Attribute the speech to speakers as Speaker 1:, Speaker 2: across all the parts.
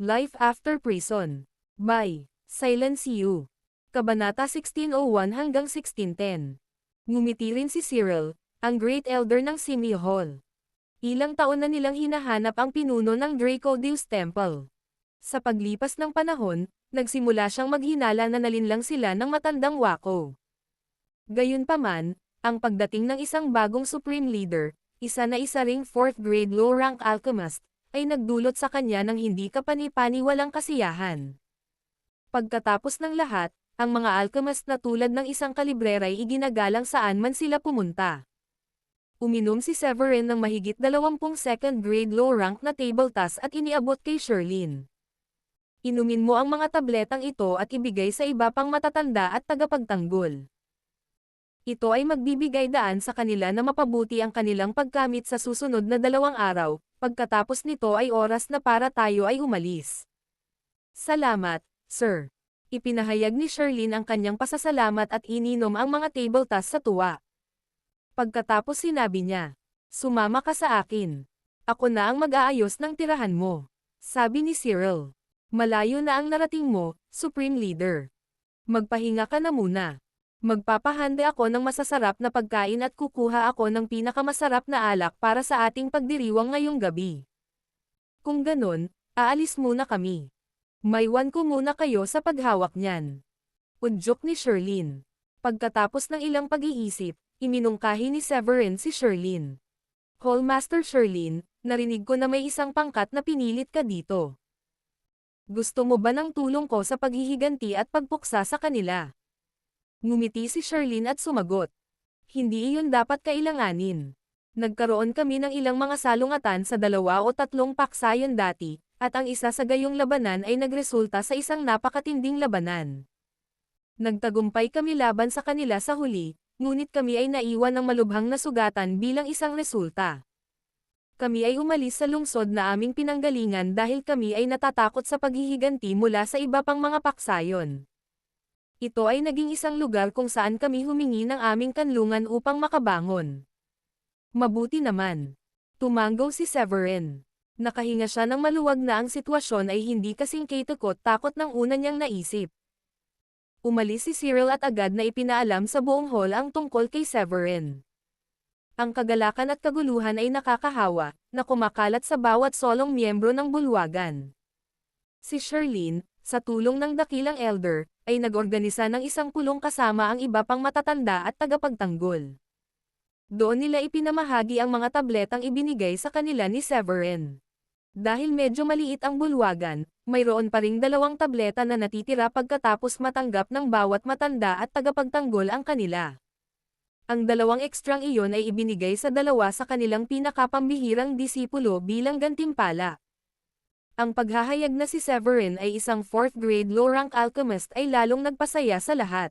Speaker 1: Life After Prison. By Silence You. Kabanata 1601 hanggang 1610. Ngumiti rin si Cyril, ang Great Elder ng Simia Hall. Ilang taon na nilang hinahanap ang pinuno ng Dracodeus Temple. Sa paglipas ng panahon, nagsimula siyang maghinala na nalinlang sila ng matandang Wako. Gayunpaman, ang pagdating ng isang bagong Supreme Leader, isa ring 4th grade low-rank alchemist, ay nagdulot sa kanya ng hindi kapani-paniwalang kasiyahan. Pagkatapos ng lahat, ang mga alchemist na tulad ng isang kalibrera ay iginagalang saan man sila pumunta. Uminom si Severin ng mahigit 20 second grade low-rank na table task at iniabot kay Sherlyn. Inumin mo ang mga tabletang ito at ibigay sa iba pang matatanda at tagapagtanggol. Ito ay magbibigay daan sa kanila na mapabuti ang kanilang pagkamit sa susunod na 2 araw, pagkatapos nito ay oras na para tayo ay umalis. Salamat, sir. Ipinahayag ni Sherlyn ang kanyang pasasalamat at ininom ang mga table tasks sa tuwa. Pagkatapos sinabi niya, "Sumama ka sa akin. Ako na ang mag-aayos ng tirahan mo." Sabi ni Cyril. "Malayo na ang narating mo, Supreme Leader. Magpahinga ka na muna. Magpapahanda ako ng masasarap na pagkain at kukuha ako ng pinakamasarap na alak para sa ating pagdiriwang ngayong gabi. Kung ganon, aalis muna kami. Maiwan ko muna kayo sa paghawak niyan." Udyok ni Sherlyn. Pagkatapos ng ilang pag-iisip, iminungkahi ni Severin si Sherlyn. "Hallmaster Sherlyn, narinig ko na may isang pangkat na pinilit ka dito. Gusto mo ba ng tulong ko sa paghihiganti at pagpuksa sa kanila?" Ngumiti si Sherlyn at sumagot. "Hindi iyon dapat kailanganin. Nagkaroon kami ng ilang mga salungatan sa 2 o 3 paksayon dati, at ang isa sa gayong labanan ay nagresulta sa isang napakatinding labanan. Nagtagumpay kami laban sa kanila sa huli, ngunit kami ay naiwan ng malubhang na sugatan bilang isang resulta. Kami ay umalis sa lungsod na aming pinanggalingan dahil kami ay natatakot sa paghihiganti mula sa iba pang mga paksayon. Ito ay naging isang lugar kung saan kami humingi ng aming kanlungan upang makabangon." "Mabuti naman." Tumanggaw si Severin. Nakahinga siya ng maluwag na ang sitwasyon ay hindi kasing katakot-takot ng una niyang naisip. Umalis si Cyril at agad na ipinaalam sa buong hall ang tungkol kay Severin. Ang kagalakan at kaguluhan ay nakakahawa, na kumakalat sa bawat solong miyembro ng bulwagan. Si Sherlyn, sa tulong ng dakilang elder, ay nag-organisa ng isang pulong kasama ang iba pang matatanda at tagapagtanggol. Doon nila ipinamahagi ang mga tabletang ibinigay sa kanila ni Severin. Dahil medyo maliit ang bulwagan, mayroon pa ring 2 tableta na natitira pagkatapos matanggap ng bawat matanda at tagapagtanggol ang kanila. Ang 2 ekstrang iyon ay ibinigay sa 2 sa kanilang pinakapambihirang disipulo bilang gantimpala. Ang paghahayag na si Severin ay isang 4th grade low-rank alchemist ay lalong nagpasaya sa lahat.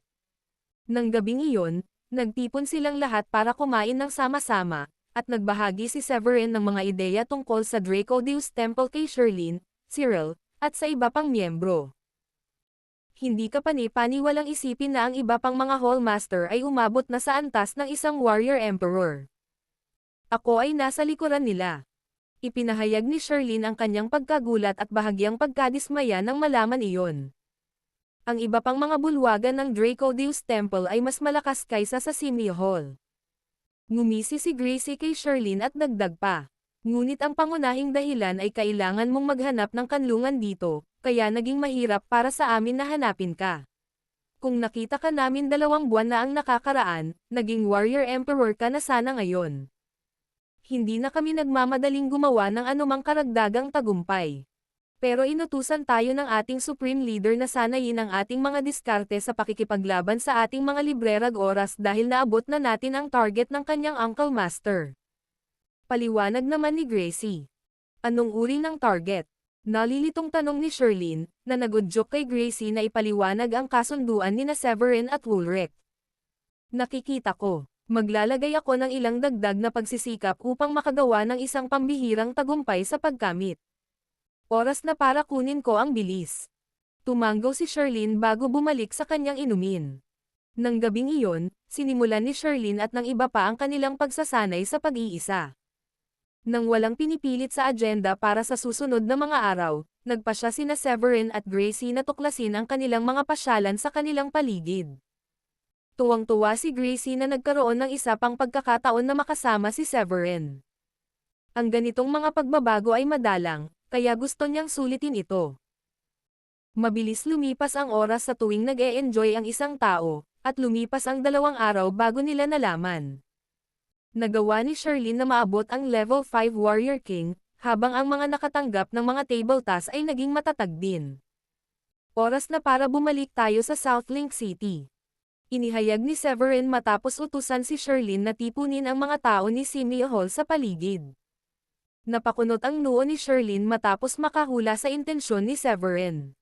Speaker 1: Nang gabing iyon, nagtipon silang lahat para kumain ng sama-sama, at nagbahagi si Severin ng mga ideya tungkol sa Dracodeus Temple kay Sherlyn, Cyril, at sa iba pang miyembro. Hindi ka pani-paniwalang isipin na ang iba pang mga Hallmaster ay umabot na sa antas ng isang warrior emperor. Ako ay nasa likuran nila. Ipinahayag ni Sherlyn ang kanyang pagkagulat at bahagyang pagkadismaya nang malaman iyon. Ang iba pang mga bulwagan ng Dracodeus Temple ay mas malakas kaysa sa Simia Hall. Ngumisi si Gracie kay Sherlyn at dagdag pa. "Ngunit ang pangunahing dahilan ay kailangan mong maghanap ng kanlungan dito, kaya naging mahirap para sa amin na hanapin ka. Kung nakita ka namin 2 buwan na ang nakakaraan, naging warrior emperor ka na sana ngayon. Hindi na kami nagmamadaling gumawa ng anumang karagdagang tagumpay. Pero inutusan tayo ng ating Supreme Leader na sanayin ang ating mga diskarte sa pakikipaglaban sa ating mga librerag oras dahil naabot na natin ang target ng kanyang Uncle Master." Paliwanag naman ni Gracie. "Anong uri ng target?" Nalilitong tanong ni Sherlyn, na nagudyok kay Gracie na ipaliwanag ang kasunduan ni Severin at Woolrich. "Nakikita ko. Maglalagay ako ng ilang dagdag na pagsisikap upang makagawa ng isang pambihirang tagumpay sa pagkamit. Oras na para kunin ko ang bilis." Tumanggaw si Sherlyn bago bumalik sa kanyang inumin. Nang gabing iyon, sinimulan ni Sherlyn at ng iba pa ang kanilang pagsasanay sa pag-iisa. Nang walang pinipilit sa agenda para sa susunod na mga araw, Nagpasya sina Severin at Gracie na tuklasin ang kanilang mga pasyalan sa kanilang paligid. Tuwang-tuwa si Gracie na nagkaroon ng isa pang pagkakataon na makasama si Severin. Ang ganitong mga pagbabago ay madalang, kaya gusto niyang sulitin ito. Mabilis lumipas ang oras sa tuwing nag-e-enjoy ang isang tao, at lumipas ang 2 araw bago nila nalaman. Nagawa ni Sherlyn na maabot ang level 5 Warrior King, habang ang mga nakatanggap ng mga table tasks ay naging matatag din. Oras na para bumalik tayo sa Southlink City. Inihayag ni Severin matapos utusan si Sherlyn na tipunin ang mga tao ni Simi Hall sa paligid. Napakunot ang noo ni Sherlyn matapos makahula sa intensyon ni Severin.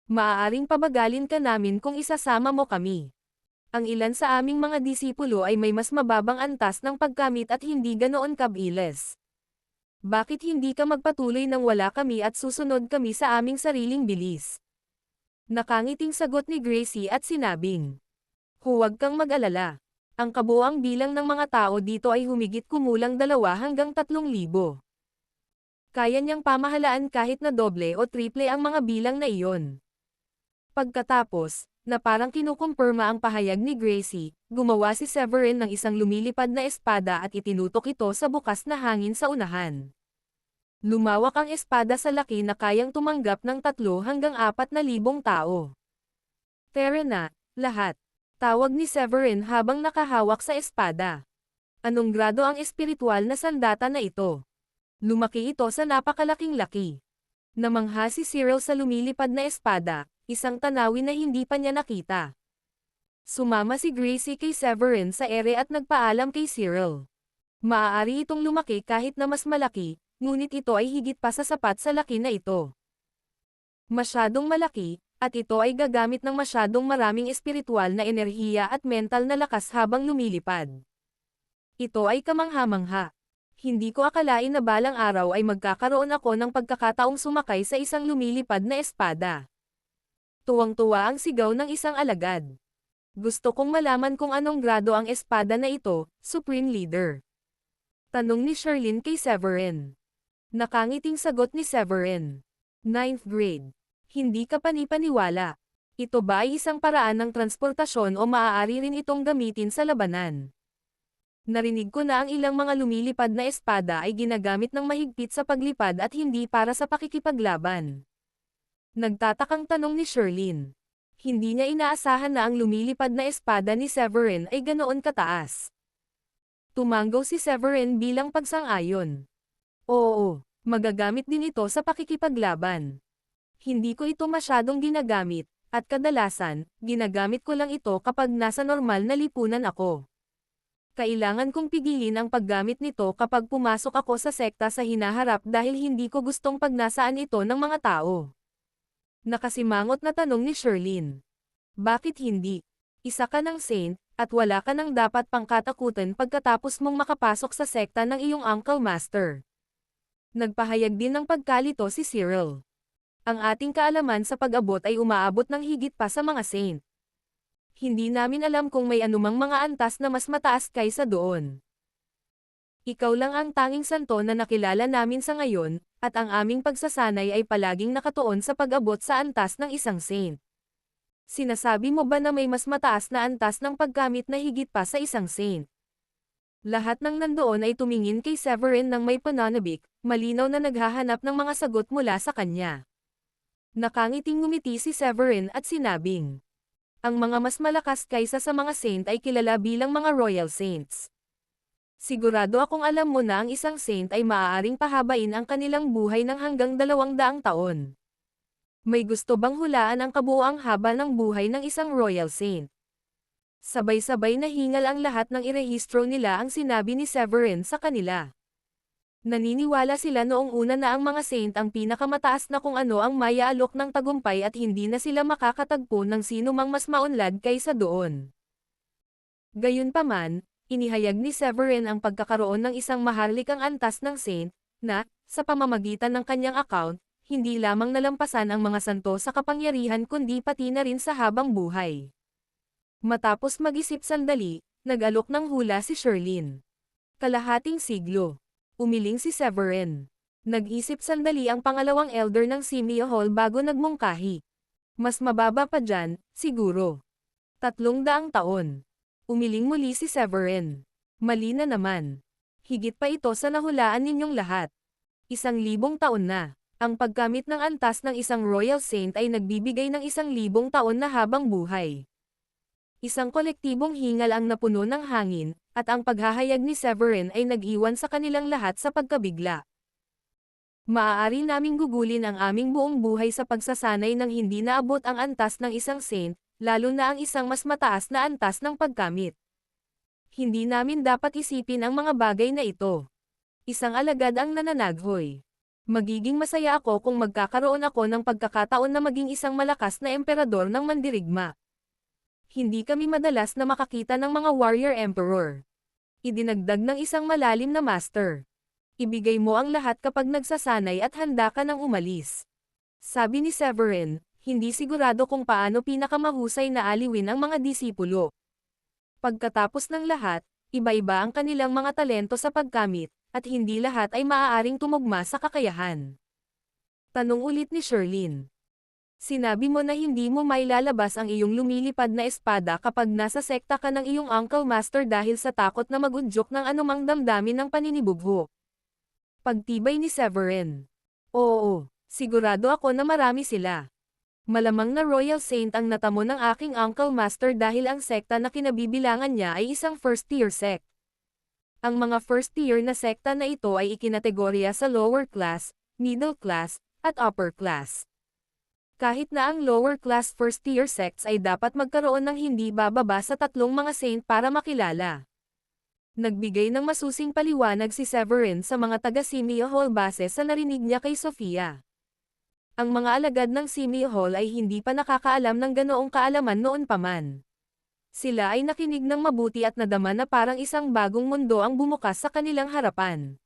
Speaker 1: Maaaring pabagalin ka namin kung isasama mo kami. Ang ilan sa aming mga disipulo ay may mas mababang antas ng pagkamit at hindi ganoon kabilis. Bakit hindi ka magpatuloy nang wala kami at susunod kami sa aming sariling bilis? Nakangiting sagot ni Gracie at sinabing, huwag kang mag-alala. Ang kabuuang bilang ng mga tao dito ay humigit kumulang 2 hanggang 3,000. Kaya niyang pamahalaan kahit na doble o triple ang mga bilang na iyon. Pagkatapos, na parang kinukumpirma ang pahayag ni Gracie, gumawa si Severin ng isang lumilipad na espada at itinutok ito sa bukas na hangin sa unahan. Lumawak ang espada sa laki na kayang tumanggap ng 3 hanggang 4,000 tao. Tara na, lahat. Tawag ni Severin habang nakahawak sa espada. Anong grado ang espiritual na sandata na ito? Lumaki ito sa napakalaking laki. Namangha si Cyril sa lumilipad na espada, isang tanawin na hindi pa niya nakita. Sumama si Gracie kay Severin sa ere at nagpaalam kay Cyril. Maaari itong lumaki kahit na mas malaki, ngunit ito ay higit pa sa sapat sa laki na ito. Masyadong malaki, at ito ay gagamit ng masyadong maraming espiritual na enerhiya at mental na lakas habang lumilipad. Ito ay kamangha-mangha. Hindi ko akalain na balang araw ay magkakaroon ako ng pagkakataong sumakay sa isang lumilipad na espada. Tuwang-tuwa ang sigaw ng isang alagad. Gusto kong malaman kung anong grado ang espada na ito, Supreme Leader. Tanong ni Sherlyn kay Severin. Nakangiting sagot ni Severin. 9th grade. Hindi ka panipaniwala. Ito ba ay isang paraan ng transportasyon o maaari rin itong gamitin sa labanan? Narinig ko na ang ilang mga lumilipad na espada ay ginagamit ng mahigpit sa paglipad at hindi para sa pakikipaglaban. Nagtatakang tanong ni Sherlyn. Hindi niya inaasahan na ang lumilipad na espada ni Severin ay ganoon kataas. Tumanggaw si Severin bilang pagsang-ayon. Oo, magagamit din ito sa pakikipaglaban. Hindi ko ito masyadong ginagamit, at kadalasan, ginagamit ko lang ito kapag nasa normal na lipunan ako. Kailangan kong pigilin ang paggamit nito kapag pumasok ako sa sekta sa hinaharap dahil hindi ko gustong pagnasaan ito ng mga tao. Nakasimangot na tanong ni Sherlyn. Bakit hindi? Isa ka ng saint, at wala ka nang dapat pangkatakutan pagkatapos mong makapasok sa sekta ng iyong uncle master. Nagpahayag din ng pagkalito si Cyril. Ang ating kaalaman sa pag-abot ay umaabot ng higit pa sa mga saint. Hindi namin alam kung may anumang mga antas na mas mataas kaysa doon. Ikaw lang ang tanging santo na nakilala namin sa ngayon, at ang aming pagsasanay ay palaging nakatuon sa pag-abot sa antas ng isang saint. Sinasabi mo ba na may mas mataas na antas ng paggamit na higit pa sa isang saint? Lahat ng nandoon ay tumingin kay Severin ng may pananabik, malinaw na naghahanap ng mga sagot mula sa kanya. Nakangiting ngumiti si Severin at sinabing, ang mga mas malakas kaysa sa mga saint ay kilala bilang mga royal saints. Sigurado akong alam mo na ang isang saint ay maaaring pahabain ang kanilang buhay ng hanggang 200 taon. May gusto bang hulaan ang kabuuang haba ng buhay ng isang royal saint? Sabay-sabay na hingal ang lahat ng irehistro nila ang sinabi ni Severin sa kanila. Naniniwala sila noong una na ang mga saint ang pinakamataas na kung ano ang maya-alok ng tagumpay at hindi na sila makakatagpo ng sino mang mas maunlad kaysa doon. Gayunpaman, inihayag ni Severin ang pagkakaroon ng isang maharlikang antas ng saint, na, sa pamamagitan ng kanyang account, hindi lamang nalampasan ang mga santo sa kapangyarihan kundi pati na rin sa habang buhay. Matapos mag-isip sandali, nag-alok ng hula si Sherlyn. Kalahating siglo. Umiling si Severin. Nag-isip sandali ang pangalawang elder ng Simia Hall bago nagmungkahi. Mas mababa pa dyan, siguro. 300 taon. Umiling muli si Severin. Mali na naman. Higit pa ito sa nahulaan ninyong lahat. 1,000 taon na. Ang pagkamit ng antas ng isang Royal Saint ay nagbibigay ng 1,000 taon na habang buhay. Isang kolektibong hingal ang napuno ng hangin, at ang paghahayag ni Severin ay nag-iwan sa kanilang lahat sa pagkabigla. Maaari naming gugulin ang aming buong buhay sa pagsasanay ng hindi naabot ang antas ng isang saint, lalo na ang isang mas mataas na antas ng pagkamit. Hindi namin dapat isipin ang mga bagay na ito. Isang alagad ang nananaghoy. Magiging masaya ako kung magkakaroon ako ng pagkakataon na maging isang malakas na emperador ng mandirigma. Hindi kami madalas na makakita ng mga warrior emperor. Idinagdag ng isang malalim na master. Ibigay mo ang lahat kapag nagsasanay at handa ka nang umalis. Sabi ni Severin, hindi sigurado kung paano pinakamahusay na aliwin ang mga disipulo. Pagkatapos ng lahat, iba-iba ang kanilang mga talento sa pagkamit, at hindi lahat ay maaaring tumugma sa kakayahan. Tanong ulit ni Sherlyn. Sinabi mo na hindi mo mailalabas ang iyong lumilipad na espada kapag nasa sekta ka ng iyong Uncle Master dahil sa takot na magudyok ng anumang damdamin ng paninibugho. Pagtibay ni Severin. Oo, sigurado ako na marami sila. Malamang na Royal Saint ang natamo ng aking Uncle Master dahil ang sekta na kinabibilangan niya ay isang first-tier sect. Ang mga first-tier na sekta na ito ay ikinategorya sa lower class, middle class, at upper class. Kahit na ang lower class first-tier sects ay dapat magkaroon ng hindi bababa sa 3 mga saint para makilala. Nagbigay ng masusing paliwanag si Severin sa mga taga-Simia Hall base sa narinig niya kay Sofia. Ang mga alagad ng Simia Hall ay hindi pa nakakaalam ng ganoong kaalaman noon pa man. Sila ay nakinig ng mabuti at nadama na parang isang bagong mundo ang bumukas sa kanilang harapan.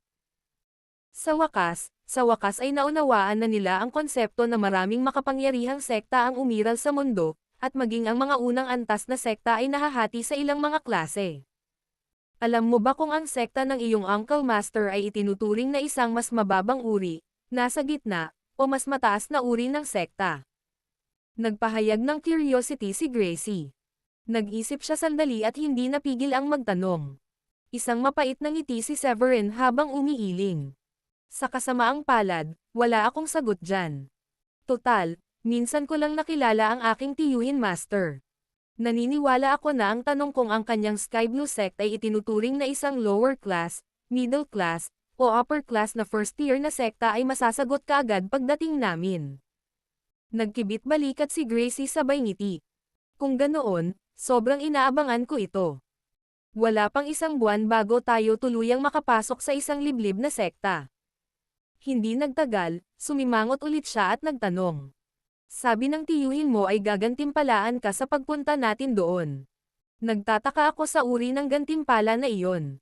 Speaker 1: Sa wakas ay naunawaan na nila ang konsepto na maraming makapangyarihang sekta ang umiral sa mundo, at maging ang mga unang antas na sekta ay nahahati sa ilang mga klase. Alam mo ba kung ang sekta ng iyong Uncle Master ay itinuturing na isang mas mababang uri, nasa gitna, o mas mataas na uri ng sekta? Nagpahayag ng curiosity si Gracie. Nag-isip siya sandali at hindi napigil ang magtanong. Isang mapait na ngiti si Severin habang umiiling. Sa kasamaang palad, wala akong sagot dyan. Total, minsan ko lang nakilala ang aking tiyuhin master. Naniniwala ako na ang tanong kung ang kanyang Sky Blue sect ay itinuturing na isang lower class, middle class, o upper class na first tier na sekta ay masasagot kaagad pagdating namin. Nagkibit balikat si Gracie sabay ngiti. Kung ganoon, sobrang inaabangan ko ito. Wala pang 1 buwan bago tayo tuluyang makapasok sa isang liblib na sekta. Hindi nagtagal, sumimangot ulit siya at nagtanong. Sabi ng tiyuhin mo ay gagantimpalaan ka sa pagpunta natin doon. Nagtataka ako sa uri ng gantimpala na iyon.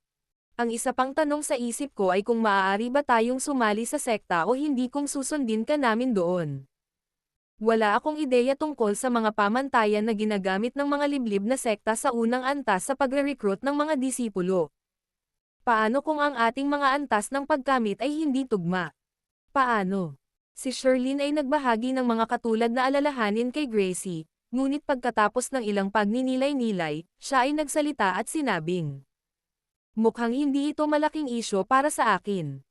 Speaker 1: Ang isa pang tanong sa isip ko ay kung maaari ba tayong sumali sa sekta o hindi kung susundin ka namin doon. Wala akong ideya tungkol sa mga pamantayan na ginagamit ng mga liblib na sekta sa unang antas sa pagre-recruit ng mga disipulo. Paano kung ang ating mga antas ng pagkamit ay hindi tugma? Paano? Si Sherlyn ay nagbahagi ng mga katulad na alalahanin kay Gracie, ngunit pagkatapos ng ilang pagninilay-nilay, siya ay nagsalita at sinabing, mukhang hindi ito malaking isyo para sa akin.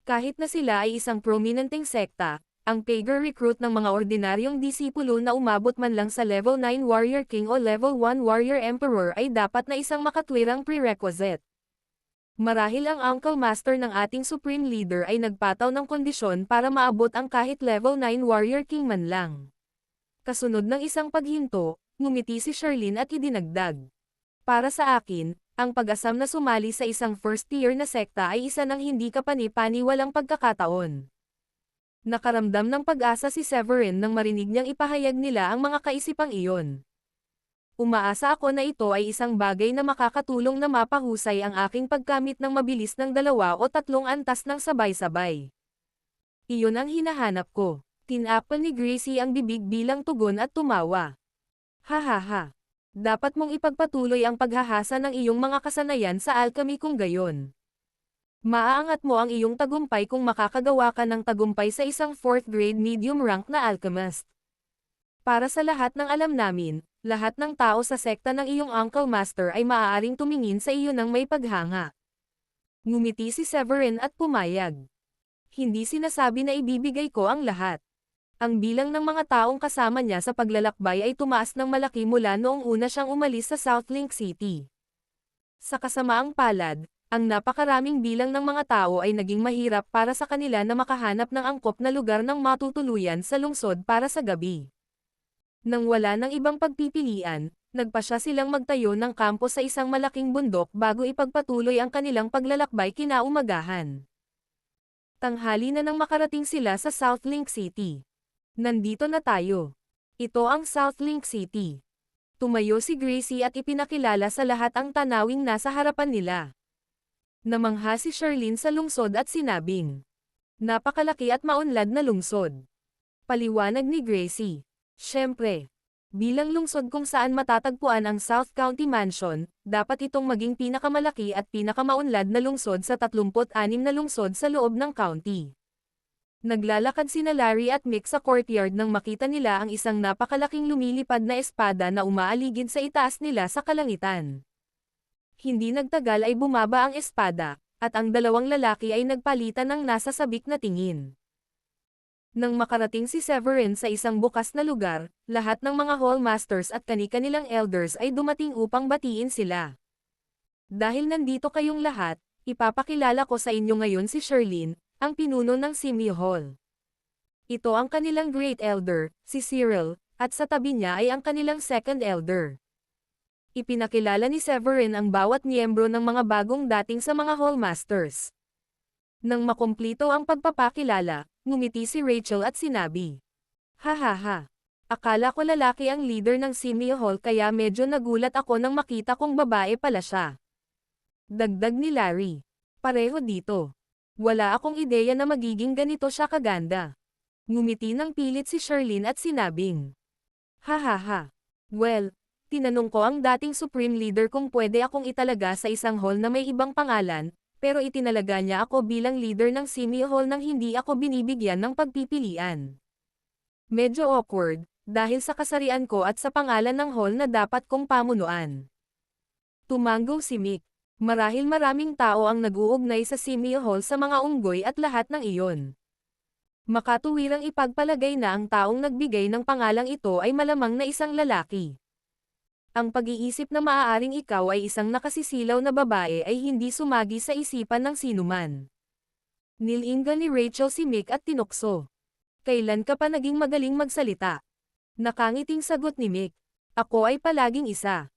Speaker 1: Kahit na sila ay isang prominenteng sekta, ang pager recruit ng mga ordinaryong disipulo na umabot man lang sa level 9 Warrior King o level 1 Warrior Emperor ay dapat na isang makatwirang prerequisite. Marahil ang Uncle Master ng ating Supreme Leader ay nagpataw ng kondisyon para maabot ang kahit level 9 Warrior King man lang. Kasunod ng isang paghinto, ngumiti si Sherlyn at idinagdag. Para sa akin, ang pag-asam na sumali sa isang first-tier na sekta ay isa ng hindi kapani-paniwalang pagkakataon. Nakaramdam ng pag-asa si Severin nang marinig niyang ipahayag nila ang mga kaisipang iyon. Umaasa ako na ito ay isang bagay na makakatulong na mapahusay ang aking pagkamit ng mabilis ng 2 o 3 antas ng sabay-sabay. Iyon ang hinahanap ko. Tinapal ni Gracie ang bibig bilang tugon at tumawa. Hahaha. Dapat mong ipagpatuloy ang paghahasa ng iyong mga kasanayan sa alchemy kung gayon. Maaangat mo ang iyong tagumpay kung makakagawa ka ng tagumpay sa isang 4th grade medium rank na alchemist. Para sa lahat ng alam namin, lahat ng tao sa sekta ng iyong Uncle Master ay maaaring tumingin sa iyo ng may paghanga. Ngumiti si Severin at pumayag. Hindi sinasabi na ibibigay ko ang lahat. Ang bilang ng mga taong kasama niya sa paglalakbay ay tumaas ng malaki mula noong una siyang umalis sa Southlink City. Sa kasamaang palad, ang napakaraming bilang ng mga tao ay naging mahirap para sa kanila na makahanap ng angkop na lugar ng matutuluyan sa lungsod para sa gabi. Nang wala ng ibang pagpipilian, nagpasya silang magtayo ng kampo sa isang malaking bundok bago ipagpatuloy ang kanilang paglalakbay kinaumagahan. Tanghali na nang makarating sila sa Southlink City. Nandito na tayo. Ito ang Southlink City. Tumayo si Gracie at ipinakilala sa lahat ang tanawing nasa harapan nila. Namangha si Charlene sa lungsod at sinabing, "Napakalaki at maunlad na lungsod." Paliwanag ni Gracie. Siyempre, bilang lungsod kung saan matatagpuan ang South County Mansion, dapat itong maging pinakamalaki at pinakamaunlad na lungsod sa 36 na lungsod sa loob ng county. Naglalakad sina Larry at Mick sa courtyard nang makita nila ang isang napakalaking lumilipad na espada na umaaligid sa itaas nila sa kalangitan. Hindi nagtagal ay bumaba ang espada, at ang dalawang lalaki ay nagpalitan ng nasa sabik na tingin. Nang makarating si Severin sa isang bukas na lugar, lahat ng mga hallmasters at kani-kanilang elders ay dumating upang batiin sila. Dahil nandito kayong lahat, ipapakilala ko sa inyo ngayon si Charlene, ang pinuno ng Simi Hall. Ito ang kanilang Great Elder, si Cyril, at sa tabi niya ay ang kanilang Second Elder. Ipinakilala ni Severin ang bawat miyembro ng mga bagong dating sa mga hallmasters. Nang makumplito ang pagpapakilala, ngumiti si Rachel at sinabi, "Hahaha. Akala ko lalaki ang leader ng Simi Hall kaya medyo nagulat ako nang makita kong babae pala siya." Dagdag ni Larry, "Pareho dito. Wala akong ideya na magiging ganito siya kaganda." Ngumiti ng pilit si Charlene at sinabing, "Hahaha. Well, tinanong ko ang dating Supreme Leader kung pwede akong italaga sa isang hall na may ibang pangalan, pero itinalaga niya ako bilang leader ng Simi Hall nang hindi ako binibigyan ng pagpipilian. Medyo awkward, dahil sa kasarian ko at sa pangalan ng hall na dapat kong pamunuan." Tumango si Mick. Marahil maraming tao ang nag-uugnay sa Simi Hall sa mga unggoy at lahat ng iyon. Makatuwirang ipagpalagay na ang taong nagbigay ng pangalang ito ay malamang na isang lalaki. Ang pag-iisip na maaaring ikaw ay isang nakasisilaw na babae ay hindi sumagi sa isipan ng sinuman. Nilinga ni Rachel si Mick at tinukso. "Kailan ka pa naging magaling magsalita?" Nakangiting sagot ni Mick. "Ako ay palaging isa."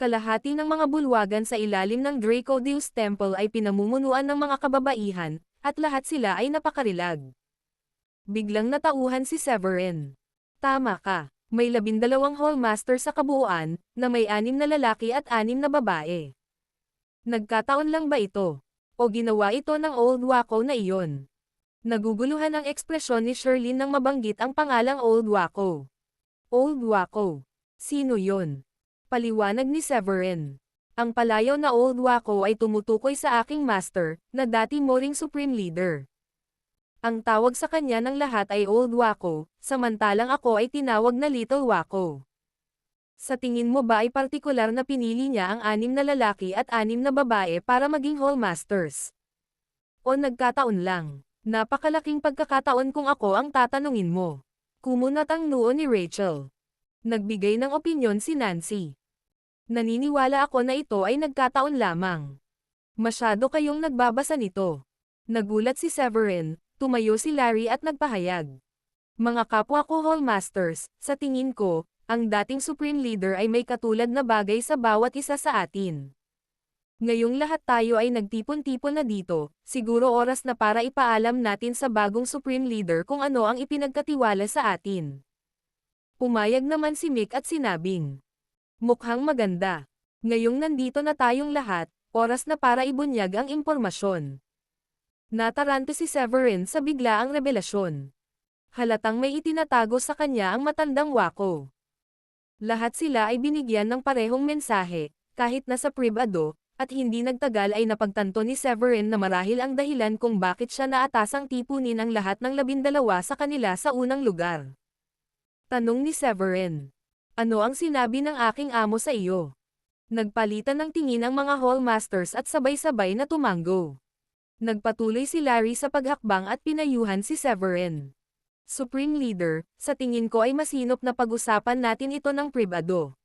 Speaker 1: Kalahati ng mga bulwagan sa ilalim ng Dracodeus Temple ay pinamumunuan ng mga kababaihan, at lahat sila ay napakarilag. Biglang natauhan si Severin. "Tama ka. May 12 hallmaster sa kabuuan, na may 6 na lalaki at 6 na babae. Nagkataon lang ba ito? O ginawa ito ng Old Wako na iyon?" Naguguluhan ang ekspresyon ni Charlene nang mabanggit ang pangalang Old Wako. "Old Wako? Sino yon?" Paliwanag ni Severin. "Ang palayaw na Old Wako ay tumutukoy sa aking master, na dati mo ring Supreme Leader. Ang tawag sa kanya ng lahat ay Old Wako, samantalang ako ay tinawag na Little Wako. Sa tingin mo ba ay partikular na pinili niya ang 6 na lalaki at 6 na babae para maging hallmasters? O nagkataon lang? Napakalaking pagkakataon kung ako ang tatanungin mo." Kumunat ang noo ni Rachel. Nagbigay ng opinyon si Nancy. "Naniniwala ako na ito ay nagkataon lamang. Masyado kayong nagbabasa nito." Nagulat si Severin, tumayo si Larry at nagpahayag. "Mga kapwa ko hallmasters, sa tingin ko, ang dating Supreme Leader ay may katulad na bagay sa bawat isa sa atin. Ngayong lahat tayo ay nagtipon-tipon na dito, siguro oras na para ipaalam natin sa bagong Supreme Leader kung ano ang ipinagkatiwala sa atin." Pumayag naman si Mick at sinabing, "Mukhang maganda. Ngayong nandito na tayong lahat, oras na para ibunyag ang impormasyon." Natarante si Severin sa biglaang revelasyon. Halatang may itinatago sa kanya ang matandang Wako. Lahat sila ay binigyan ng parehong mensahe, kahit nasa pribado, at hindi nagtagal ay napagtanto ni Severin na marahil ang dahilan kung bakit siya naatasang tipunin ang lahat ng 12 sa kanila sa unang lugar. Tanong ni Severin. Ano ang sinabi ng aking amo sa iyo? Nagpalitan ng tingin ang mga Hallmasters at sabay-sabay na tumango. Nagpatuloy si Larry sa paghakbang at pinayuhan si Severin. Supreme Leader, sa tingin ko ay masinop na pag-usapan natin ito ng pribado.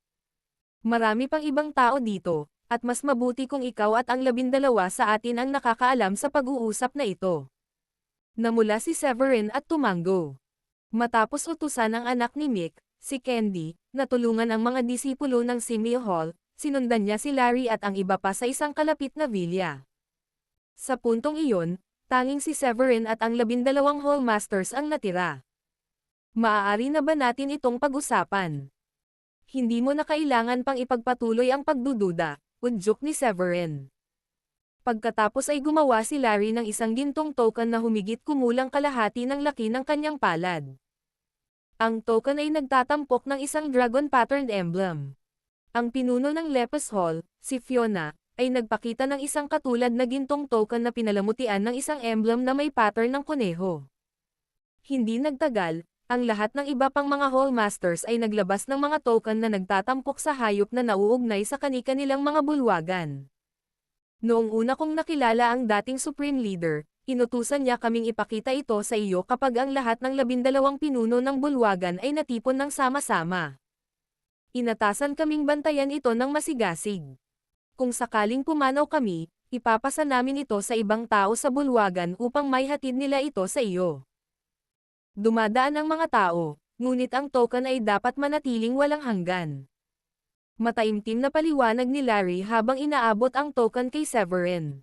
Speaker 1: Marami pang ibang tao dito, at mas mabuti kung ikaw at ang 12 sa atin ang nakakaalam sa pag-uusap na ito. Namula si Severin at tumango. Matapos utusan ang anak ni Mick, si Candy, na tulungan ang mga disipulo ng Simil Hall, sinundan niya si Larry at ang iba pa sa isang kalapit na villa. Sa puntong iyon, tanging si Severin at ang 12 Hallmasters ang natira. Maaari na ba natin itong pag-usapan? Hindi mo na kailangan pang ipagpatuloy ang pagdududa, udyok ni Severin. Pagkatapos ay gumawa si Larry ng isang gintong token na humigit kumulang kalahati ng laki ng kanyang palad. Ang token ay nagtatampok ng isang dragon-patterned emblem. Ang pinuno ng Lepus Hall, si Fiona, ay nagpakita ng isang katulad na gintong token na pinalamutian ng isang emblem na may pattern ng kuneho. Hindi nagtagal, ang lahat ng iba pang mga Hallmasters ay naglabas ng mga token na nagtatampok sa hayop na nauugnay sa kani-kanilang mga bulwagan. Noong una kong nakilala ang dating Supreme Leader, inutusan niya kaming ipakita ito sa iyo kapag ang lahat ng 12 pinuno ng bulwagan ay natipon ng sama-sama. Inatasan kaming bantayan ito ng masigasig. Kung sakaling pumanaw kami, ipapasa namin ito sa ibang tao sa bulwagan upang maihatid nila ito sa iyo. Dumadaan ang mga tao, ngunit ang token ay dapat manatiling walang hanggan. Mataimtim na paliwanag ni Larry habang inaabot ang token kay Severin.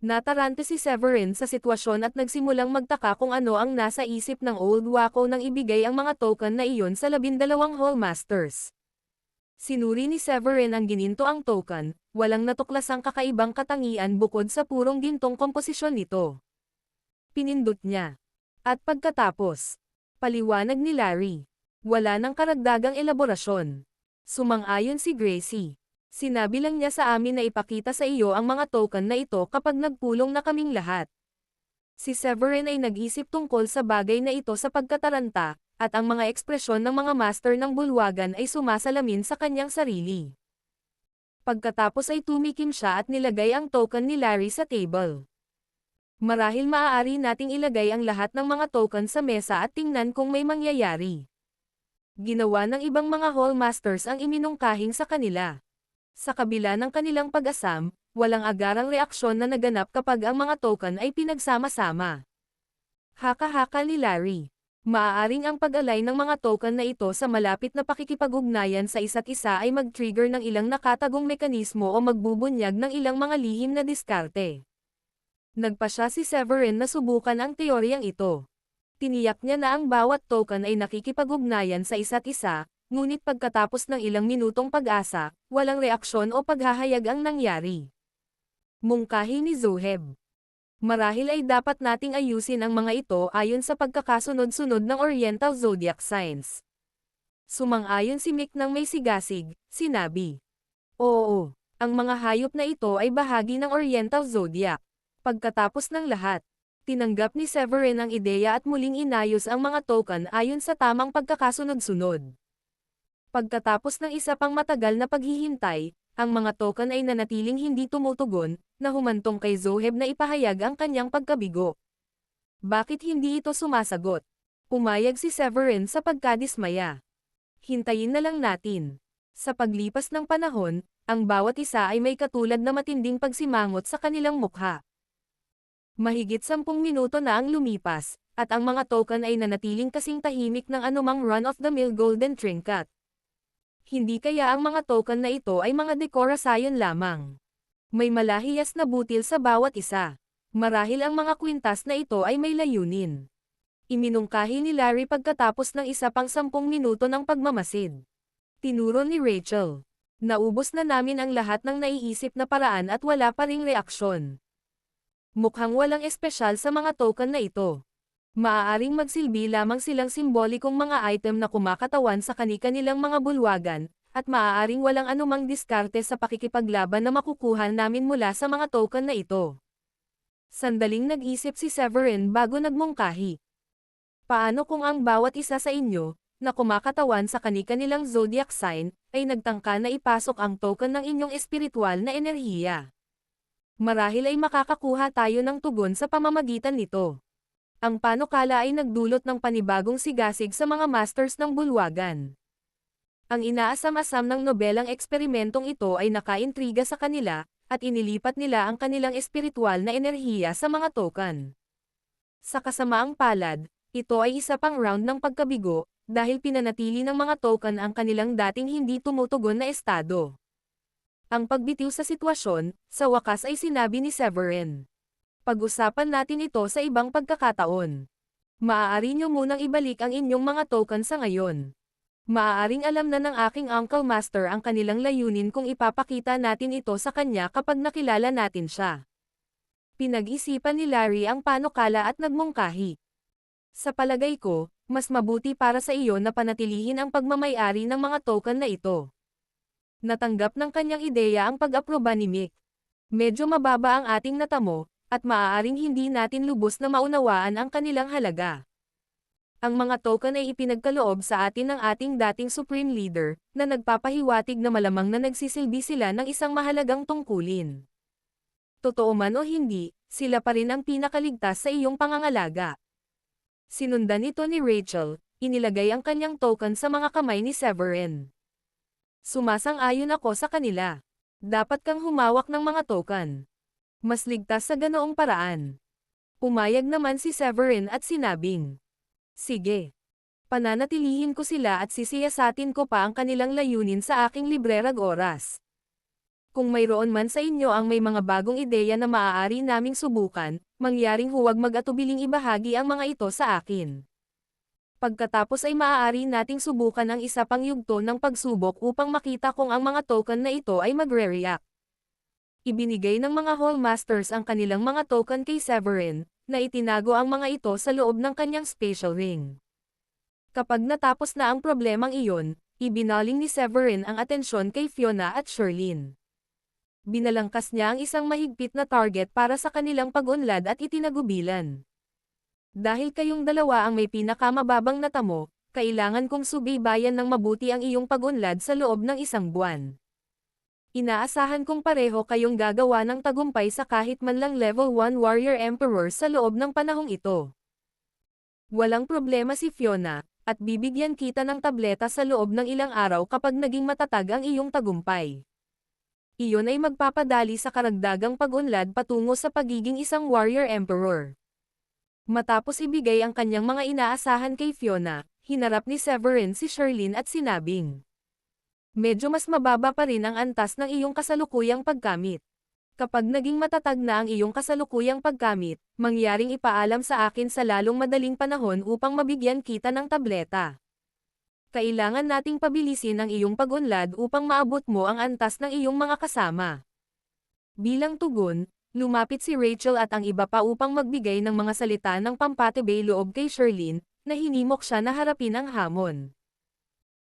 Speaker 1: Natarante si Severin sa sitwasyon at nagsimulang magtaka kung ano ang nasa isip ng Old Wako nang ibigay ang mga token na iyon sa 12 Hallmasters. Sinuri ni Severin ang gininto ang token, walang natuklasang kakaibang katangian bukod sa purong gintong komposisyon nito. Pinindot niya. At pagkatapos, paliwanag ni Larry, wala nang karagdagang elaborasyon. Sumang-ayon si Gracie. Sinabi lang niya sa amin na ipakita sa iyo ang mga token na ito kapag nagpulong na kaming lahat. Si Severin ay nag-isip tungkol sa bagay na ito sa pagkataranta, at ang mga ekspresyon ng mga master ng bulwagan ay sumasalamin sa kanyang sarili. Pagkatapos ay tumikim siya at nilagay ang token ni Larry sa table. Marahil maaari nating ilagay ang lahat ng mga token sa mesa at tingnan kung may mangyayari. Ginawa ng ibang mga Hallmasters ang iminungkahing sa kanila. Sa kabila ng kanilang pag-asam, walang agarang reaksyon na naganap kapag ang mga token ay pinagsama-sama. Haka-haka ni Larry. Maaaring ang pag-alay ng mga token na ito sa malapit na pakikipag-ugnayan sa isa't isa ay mag-trigger ng ilang nakatagong mekanismo o magbubunyag ng ilang mga lihim na diskarte. Nagpasya si Severin na subukan ang teoryang ito. Tiniyak niya na ang bawat token ay nakikipag-ugnayan sa isa't isa, ngunit pagkatapos ng ilang minutong pag-asa, walang reaksyon o paghahayag ang nangyari. Mungkahi ni Zoheb. Marahil ay dapat nating ayusin ang mga ito ayon sa pagkakasunod-sunod ng Oriental Zodiac Signs. Sumang-ayon si Mick nang may sigasig, sinabi. Oo, ang mga hayop na ito ay bahagi ng Oriental Zodiac. Pagkatapos ng lahat, tinanggap ni Severin ang ideya at muling inayos ang mga token ayon sa tamang pagkakasunod-sunod. Pagkatapos ng isa pang matagal na paghihintay, ang mga token ay nanatiling hindi tumutugon, na humantong kay Zoheb na ipahayag ang kanyang pagkabigo. Bakit hindi ito sumasagot? Pumayag si Severin sa pagkadismaya. Hintayin na lang natin. Sa paglipas ng panahon, ang bawat isa ay may katulad na matinding pagsimangot sa kanilang mukha. Mahigit 10 minuto na ang lumipas, at ang mga token ay nanatiling kasing tahimik ng anumang run-of-the-mill golden trinket. Hindi kaya ang mga token na ito ay mga dekorasyon lamang. May malahiyas na butil sa bawat isa. Marahil ang mga kwintas na ito ay may layunin. Iminungkahi ni Larry pagkatapos ng isa pang 10 minuto ng pagmamasid. Tinuro ni Rachel. Naubos na namin ang lahat ng naiisip na paraan at wala pa ring reaksyon. Mukhang walang espesyal sa mga token na ito. Maaaring magsilbi lamang silang simbolikong mga item na kumakatawan sa kani-kanilang mga bulwagan, at maaaring walang anumang diskarte sa pakikipaglaban na makukuha namin mula sa mga token na ito. Sandaling nag-isip si Severin bago nagmungkahi. Paano kung ang bawat isa sa inyo, na kumakatawan sa kani-kanilang zodiac sign, ay nagtangka na ipasok ang token ng inyong espiritual na enerhiya? Marahil ay makakakuha tayo ng tugon sa pamamagitan nito. Ang panukala ay nagdulot ng panibagong sigasig sa mga masters ng bulwagan. Ang inaasam-asam ng nobelang eksperimentong ito ay nakaintriga sa kanila, at inilipat nila ang kanilang espiritual na enerhiya sa mga token. Sa kasamaang palad, ito ay isa pang round ng pagkabigo, dahil pinanatili ng mga token ang kanilang dating hindi tumutugon na estado. Ang pagbitiw sa sitwasyon, sa wakas ay sinabi ni Severin. Pag-usapan natin ito sa ibang pagkakataon. Maaari nyo munang ibalik ang inyong mga token sa ngayon. Maaaring alam na ng aking Uncle Master ang kanilang layunin kung ipapakita natin ito sa kanya kapag nakilala natin siya. Pinag-isipan ni Larry ang panukala at nagmungkahi. Sa palagay ko, mas mabuti para sa iyo na panatilihin ang pagmamay-ari ng mga token na ito. Natanggap ng kanyang ideya ang pag-aproba ni Mick. Medyo mababa ang ating natamo, at maaaring hindi natin lubos na maunawaan ang kanilang halaga. Ang mga token ay ipinagkaloob sa atin ng ating dating Supreme Leader, na nagpapahiwatig na malamang na nagsisilbi sila ng isang mahalagang tungkulin. Totoo man o hindi, sila pa rin ang pinakaligtas sa iyong pangangalaga. Sinundan ito ni Rachel, inilagay ang kanyang token sa mga kamay ni Severin. Sumasang-ayon ako sa kanila. Dapat kang humawak ng mga token. Mas ligtas sa ganoong paraan. Pumayag naman si Severin at sinabing, sige. Pananatilihin ko sila at sisiyasatin ko pa ang kanilang layunin sa aking librerag oras. Kung mayroon man sa inyo ang may mga bagong ideya na maaari naming subukan, mangyaring huwag mag-atubiling ibahagi ang mga ito sa akin. Pagkatapos ay maaari nating subukan ang isa pang yugto ng pagsubok upang makita kung ang mga token na ito ay magre-react. Ibinigay ng mga Hallmasters ang kanilang mga token kay Severin, na itinago ang mga ito sa loob ng kanyang spatial ring. Kapag natapos na ang problemang iyon, ibinaling ni Severin ang atensyon kay Fiona at Sherlyn. Binalangkas niya ang isang mahigpit na target para sa kanilang pag-unlad at itinagubilan. Dahil kayong dalawa ang may pinakamababang natamo, kailangan kong subaybayan ng mabuti ang iyong pag-unlad sa loob ng isang buwan. Inaasahan kong pareho kayong gagawa ng tagumpay sa kahit man lang level 1 Warrior Emperor sa loob ng panahong ito. Walang problema si Fiona, at bibigyan kita ng tableta sa loob ng ilang araw kapag naging matatag ang iyong tagumpay. Iyon ay magpapadali sa karagdagang pag-unlad patungo sa pagiging isang Warrior Emperor. Matapos ibigay ang kanyang mga inaasahan kay Fiona, hinarap ni Severin si Sherlyn at sinabing, medyo mas mababa pa rin ang antas ng iyong kasalukuyang pagkamit. Kapag naging matatag na ang iyong kasalukuyang pagkamit, mangyaring ipaalam sa akin sa lalong madaling panahon upang mabigyan kita ng tableta. Kailangan nating pabilisin ang iyong pag-unlad upang maabot mo ang antas ng iyong mga kasama. Bilang tugon, lumapit si Rachel at ang iba pa upang magbigay ng mga salita ng pampatibay loob kay Sherlyn, na hinimok siya na harapin ang hamon.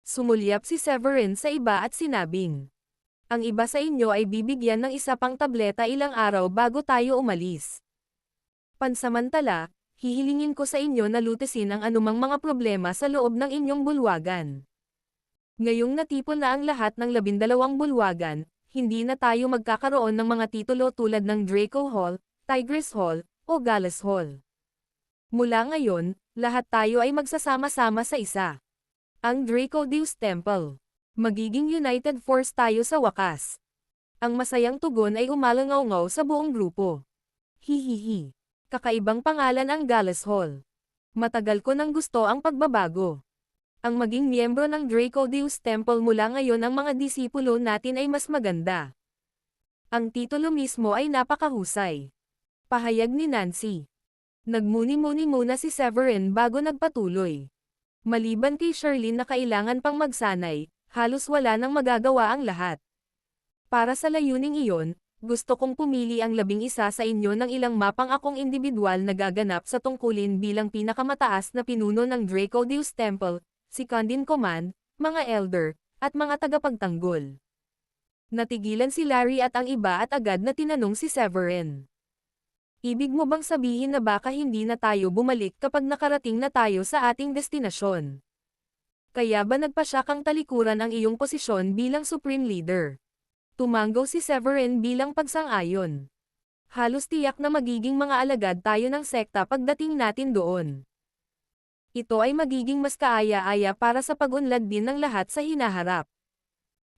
Speaker 1: Sumulyap si Severin sa iba at sinabing, ang iba sa inyo ay bibigyan ng isa pang tableta ilang araw bago tayo umalis. Pansamantala, hihilingin ko sa inyo na lutisin ang anumang mga problema sa loob ng inyong bulwagan. Ngayong natipon na ang lahat ng 12 bulwagan, hindi na tayo magkakaroon ng mga titulo tulad ng Draco Hall, Tigress Hall, o Gallus Hall. Mula ngayon, lahat tayo ay magsasama-sama sa isa. Ang Draco Deus Temple. Magiging united force tayo sa wakas. Ang masayang tugon ay umalangaw-ngaw sa buong grupo. Hihihi. Kakaibang pangalan ang Gallus Hall. Matagal ko nang gusto ang pagbabago. Ang maging miyembro ng Draco Deus Temple mula ngayon ang mga disipulo natin ay mas maganda. Ang titulo mismo ay napakahusay. Pahayag ni Nancy. Nagmuni-muni muna si Severin bago nagpatuloy. Maliban kay Sherlyn na kailangan pang magsanay, halos wala nang magagawa ang lahat. Para sa layuning iyon, gusto kong pumili ang 11 sa inyo ng ilang mapang akong individual na gaganap sa tungkulin bilang pinakamataas na pinuno ng Draco Deus Temple, second in command, mga elder, at mga tagapagtanggol. Natigilan si Larry at ang iba at agad na tinanong si Severin. Ibig mo bang sabihin na baka hindi na tayo bumalik kapag nakarating na tayo sa ating destinasyon? Kaya ba nagpasya kang talikuran ang iyong posisyon bilang Supreme Leader? Tumanggaw si Severin bilang pagsang-ayon. Halos tiyak na magiging mga alagad tayo ng sekta pagdating natin doon. Ito ay magiging mas kaaya-aya para sa pag-unlad din ng lahat sa hinaharap.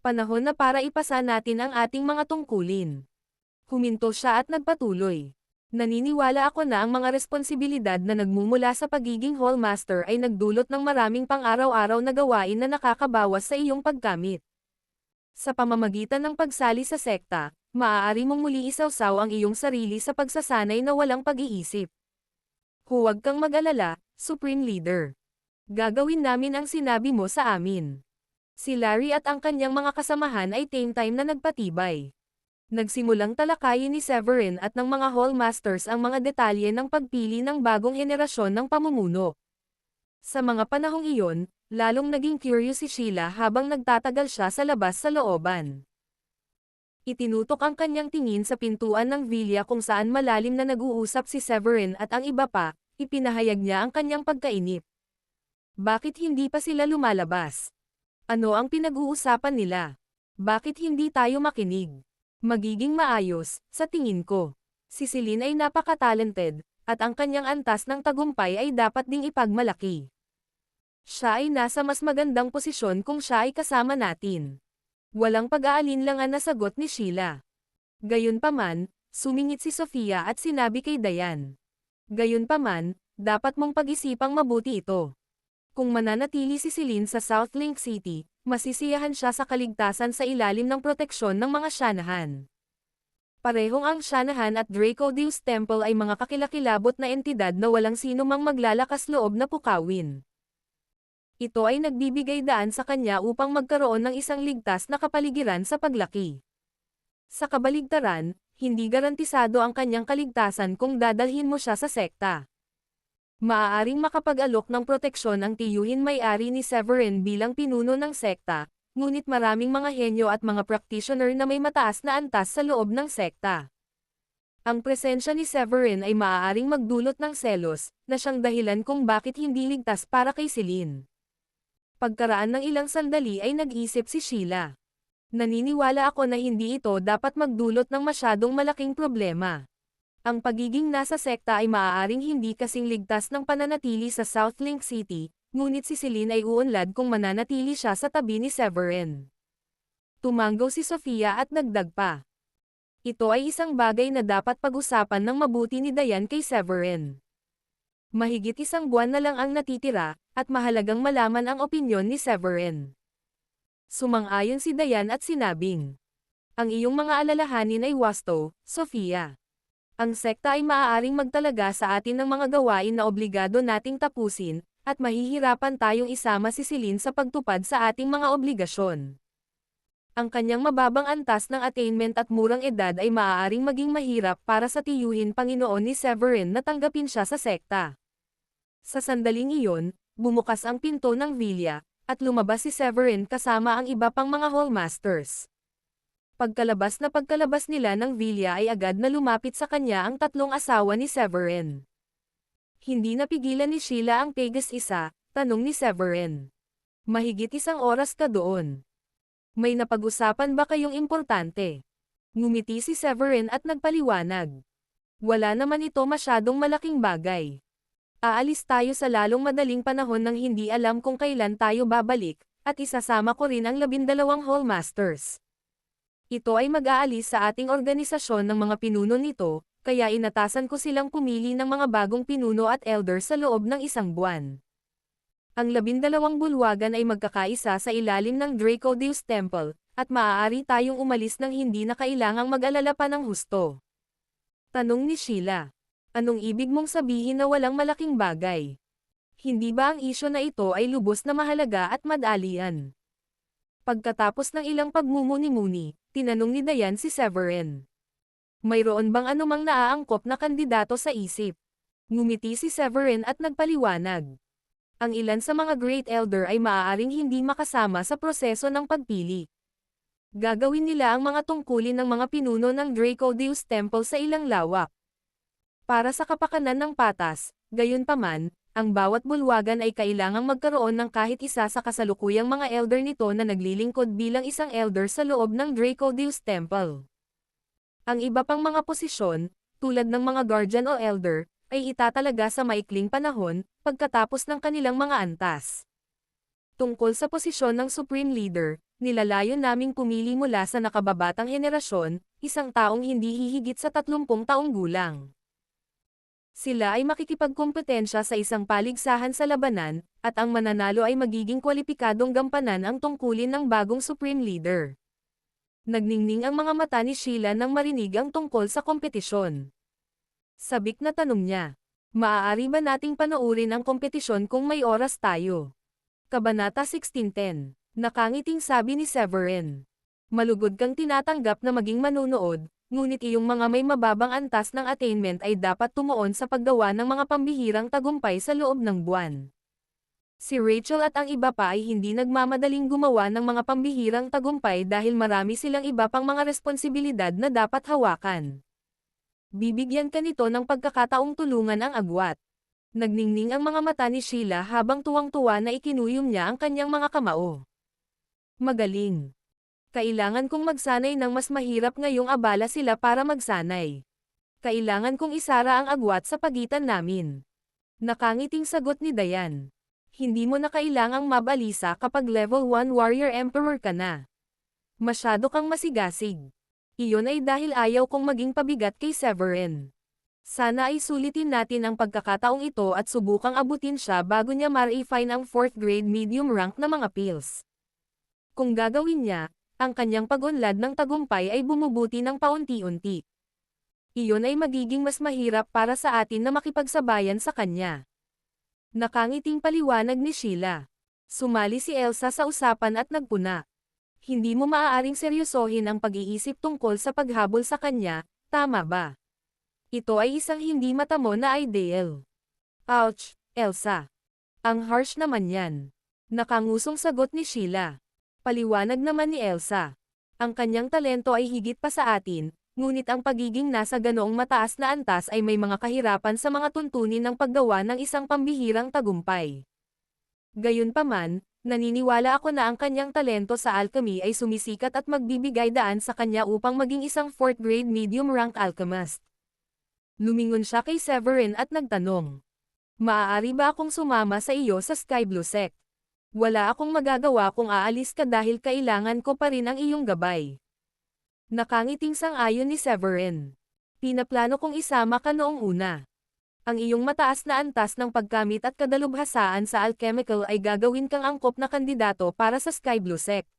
Speaker 1: Panahon na para ipasa natin ang ating mga tungkulin. Huminto siya at nagpatuloy. Naniniwala ako na ang mga responsibilidad na nagmumula sa pagiging Hallmaster ay nagdulot ng maraming pang-araw-araw na gawain na nakakabawas sa iyong pagkamit. Sa pamamagitan ng pagsali sa sekta, maaari mong muli isawsaw ang iyong sarili sa pagsasanay na walang pag-iisip. Huwag kang mag-alala, Supreme Leader. Gagawin namin ang sinabi mo sa amin. Si Larry at ang kanyang mga kasamahan ay time na nagpatibay. Nagsimulang talakayin ni Severin at ng mga Hallmasters ang mga detalye ng pagpili ng bagong henerasyon ng pamumuno. Sa mga panahong iyon, lalong naging curious si Sheila habang nagtatagal siya sa labas sa looban. Itinutok ang kanyang tingin sa pintuan ng villa kung saan malalim na nag-uusap si Severin at ang iba pa, ipinahayag niya ang kanyang pagkainip. Bakit hindi pa sila lumalabas? Ano ang pinag-uusapan nila? Bakit hindi tayo makinig? Magiging maayos, sa tingin ko. Si Celine ay napaka-talented, at ang kanyang antas ng tagumpay ay dapat ding ipagmalaki. Siya ay nasa mas magandang posisyon kung siya ay kasama natin. Walang pag-aalinlangan na sagot ni Sheila. Gayunpaman, sumingit si Sofia at sinabi kay Diane. Gayunpaman, dapat mong pag-isipang mabuti ito. Kung mananatili si Celine sa South Link City, masisiyahan siya sa kaligtasan sa ilalim ng proteksyon ng mga Shanahan. Parehong ang Shanahan at Draco Deus Temple ay mga kakilakilabot na entidad na walang sino mang maglalakas loob na pukawin. Ito ay nagbibigay daan sa kanya upang magkaroon ng isang ligtas na kapaligiran sa paglaki. Sa kabaligtaran, hindi garantisado ang kanyang kaligtasan kung dadalhin mo siya sa sekta. Maaaring makapag-alok ng proteksyon ang tiyuhin may-ari ni Severin bilang pinuno ng sekta, ngunit maraming mga henyo at mga practitioner na may mataas na antas sa loob ng sekta. Ang presensya ni Severin ay maaaring magdulot ng selos, na siyang dahilan kung bakit hindi ligtas para kay Celine. Pagkaraan ng ilang sandali ay nag-isip si Sheila. Naniniwala ako na hindi ito dapat magdulot ng masyadong malaking problema. Ang pagiging nasa sekta ay maaaring hindi kasing ligtas ng pananatili sa South Link City, ngunit si Celine ay uunlad kung mananatili siya sa tabi ni Severin. Tumanggaw si Sofia at dagdag pa. Ito ay isang bagay na dapat pag-usapan ng mabuti ni Diane kay Severin. Mahigit isang buwan na lang ang natitira, at mahalagang malaman ang opinyon ni Severin. Sumang-ayon si Diane at sinabing, ang iyong mga alalahanin ay wasto, Sofia. Ang sekta ay maaaring magtalaga sa atin ng mga gawain na obligado nating tapusin, at mahihirapan tayong isama si Celine sa pagtupad sa ating mga obligasyon. Ang kanyang mababang antas ng attainment at murang edad ay maaaring maging mahirap para sa tiyuhin Panginoon ni Severin na tanggapin siya sa sekta. Sa sandaling iyon, bumukas ang pinto ng villa, at lumabas si Severin kasama ang iba pang mga Hallmasters. Pagkalabas nila ng villa ay agad na lumapit sa kanya ang tatlong asawa ni Severin. Hindi napigilan ni Sheila ang teges-isa, tanong ni Severin. Mahigit isang oras ka doon. May napag-usapan ba kayong importante? Ngumiti si Severin at nagpaliwanag. Wala naman ito masyadong malaking bagay. Aalis tayo sa lalong madaling panahon nang hindi alam kung kailan tayo babalik, at isasama ko rin ang 12 Hallmasters. Ito ay mag-aalis sa ating organisasyon ng mga pinuno nito, kaya inatasan ko silang pumili ng mga bagong pinuno at elder sa loob ng isang buwan. Ang 12 bulwagan ay magkakaisa sa ilalim ng Draco Deus Temple, at maaari tayong umalis nang hindi na kailangang mag-alala pa ng husto. Tanong ni Sheila. Anong ibig mong sabihin na walang malaking bagay? Hindi ba ang isyo na ito ay lubos na mahalaga at madalian? Pagkatapos ng ilang pagmumuni-muni, tinanong ni Diane si Severin. Mayroon bang anumang naaangkop na kandidato sa isip? Ngumiti si Severin at nagpaliwanag. Ang ilan sa mga Great Elder ay maaaring hindi makasama sa proseso ng pagpili. Gagawin nila ang mga tungkulin ng mga pinuno ng Dracodeus Temple sa ilang lawak. Para sa kapakanan ng patas, gayunpaman, ang bawat bulwagan ay kailangang magkaroon ng kahit isa sa kasalukuyang mga elder nito na naglilingkod bilang isang elder sa loob ng Dracodeus Temple. Ang iba pang mga posisyon, tulad ng mga guardian o elder, ay itatalaga sa maikling panahon, pagkatapos ng kanilang mga antas. Tungkol sa posisyon ng Supreme Leader, nilalayon naming pumili mula sa nakababatang henerasyon, isang taong hindi hihigit sa 30 taong gulang. Sila ay makikipagkompetensya sa isang paligsahan sa labanan, at ang mananalo ay magiging kwalipikadong gampanan ang tungkulin ng bagong Supreme Leader. Nagningning ang mga mata ni Sheila nang marinig ang tungkol sa kompetisyon. Sabik na tanong niya, maaari ba nating panoorin ang kompetisyon kung may oras tayo? Kabanata 1610. Nakangiting sabi ni Severin. Malugod kang tinatanggap na maging manunood, ngunit iyong mga may mababang antas ng attainment ay dapat tumuon sa paggawa ng mga pambihirang tagumpay sa loob ng buwan. Si Rachel at ang iba pa ay hindi nagmamadaling gumawa ng mga pambihirang tagumpay dahil marami silang iba pang mga responsibilidad na dapat hawakan. Bibigyan ka nito ng pagkakataong tulungan ang agwat. Nagningning ang mga mata ni Sheila habang tuwang-tuwa na ikinuyom niya ang kanyang mga kamao. Magaling. Kailangan kong magsanay ng mas mahirap ngayong abala sila para magsanay. Kailangan kong isara ang agwat sa pagitan namin. Nakangiting sagot ni Dayan. Hindi mo na kailangang mabalisa kapag level 1 warrior emperor ka na. Masyado kang masigasig. Iyon ay dahil ayaw kong maging pabigat kay Severin. Sana ay sulitin natin ang pagkakataong ito at subukang abutin siya bago niya ma-refine ang 4th grade medium rank na mga pills. Kung gagawin niya, ang kanyang pag-unlad ng tagumpay ay bumubuti ng paunti-unti. Iyon ay magiging mas mahirap para sa atin na makipagsabayan sa kanya. Nakangiting paliwanag ni Sheila. Sumali si Elsa sa usapan at nagpuna. Hindi mo maaaring seryosohin ang pag-iisip tungkol sa paghabol sa kanya, tama ba? Ito ay isang hindi matamo na ideal. Ouch, Elsa. Ang harsh naman yan. Nakangusong sagot ni Sheila. Paliwanag naman ni Elsa. Ang kanyang talento ay higit pa sa atin, ngunit ang pagiging nasa ganoong mataas na antas ay may mga kahirapan sa mga tuntunin ng paggawa ng isang pambihirang tagumpay. Gayunpaman, naniniwala ako na ang kanyang talento sa alchemy ay sumisikat at magbibigay daan sa kanya upang maging isang 4th grade medium rank alchemist. Lumingon siya kay Severin at nagtanong. Maaari ba akong sumama sa iyo sa Sky Blue Sect? Wala akong magagawa kung aalis ka dahil kailangan ko pa rin ang iyong gabay. Nakangiting sang-ayon ni Severin. Pinaplano kong isama ka noong una. Ang iyong mataas na antas ng pagkamit at kadalubhasaan sa alchemical ay gagawin kang angkop na kandidato para sa Sky Blue Sect.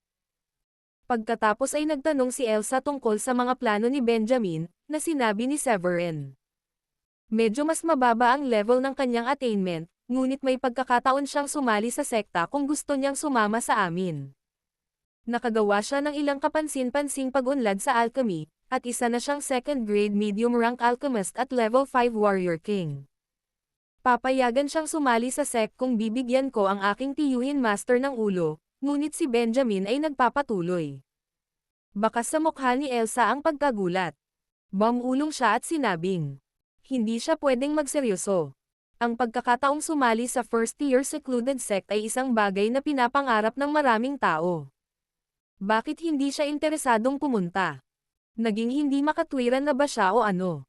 Speaker 1: Pagkatapos ay nagtanong si Elsa tungkol sa mga plano ni Benjamin, na sinabi ni Severin. Medyo mas mababa ang level ng kanyang attainment, ngunit may pagkakataon siyang sumali sa sekta kung gusto niyang sumama sa amin. Nakagawa siya ng ilang kapansin-pansing pag-unlad sa alchemy, at isa na siyang 2nd grade medium rank alchemist at level 5 warrior king. Papayagan siyang sumali sa sect kung bibigyan ko ang aking tiyuhin master ng ulo, ngunit si Benjamin ay nagpapatuloy. Bakas sa mukha ni Elsa ang pagkagulat. Bumulong siya at sinabing, hindi siya pwedeng magseryoso. Ang pagkakataong sumali sa first-year secluded sect ay isang bagay na pinapangarap ng maraming tao. Bakit hindi siya interesadong pumunta? Naging hindi makatwiran na ba siya o ano?